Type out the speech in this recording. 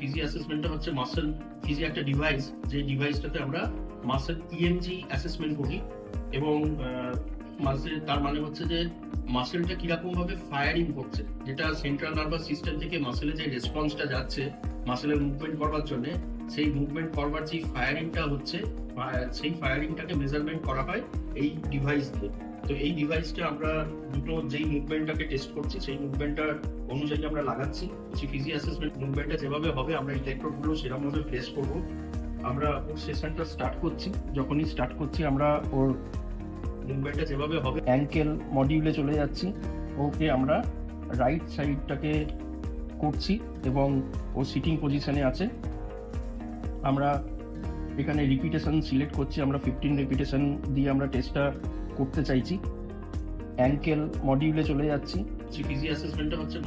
Fiji অ্যাসেসমেন্টটা হচ্ছে muscle Fiji একটা device, যে ডিভাইসটাতে আমরা মাসেল ইএমজি অ্যাসেসমেন্ট করি এবং তার মানে হচ্ছে যে মাসেলটা কিরকম ভাবে ফায়ারিং করছে, যেটা সেন্ট্রাল নার্ভাস সিস্টেম থেকে মাসেলে যে রেসপন্সটা যাচ্ছে মাসেলের মুভমেন্ট করবার জন্য, সেই মুভমেন্ট করবার যে ফায়ারিংটা হচ্ছে সেই ফায়ারিংটাকে মেজারমেন্ট করা হয় এই ডিভাইস দিয়ে। তো এই ডিভাইসটা আমরা দুটো যেই মুভমেন্টটাকে টেস্ট করছি সেই মুভমেন্টটার অনুযায়ী আমরা লাগাচ্ছি। ফিজি অ্যাসেসমেন্ট মুভমেন্টটা যেভাবে হবে আমরা ইলেকট্রোডগুলো সেরকম ভাবে প্লেস করব। আমরা ওর সেশনটা স্টার্ট করছি, যখনই স্টার্ট করছি আমরা ওর মুভমেন্টটা যেভাবে হবে অ্যাঙ্কেল মডিউলে চলে যাচ্ছি, ওকে আমরা রাইট সাইডটাকে করছি এবং ও সিটিং পজিশনে আছে। আমরা এখানে রিপিটেশন সিলেক্ট করছি, আমরা 15 রিপিটেশন দিয়ে আমরা টেস্টটা করতে চাইছি। অ্যাঙ্কেল মডিউলে চলে যাচ্ছি। ফিজি অ্যাসেসমেন্টটা হচ্ছে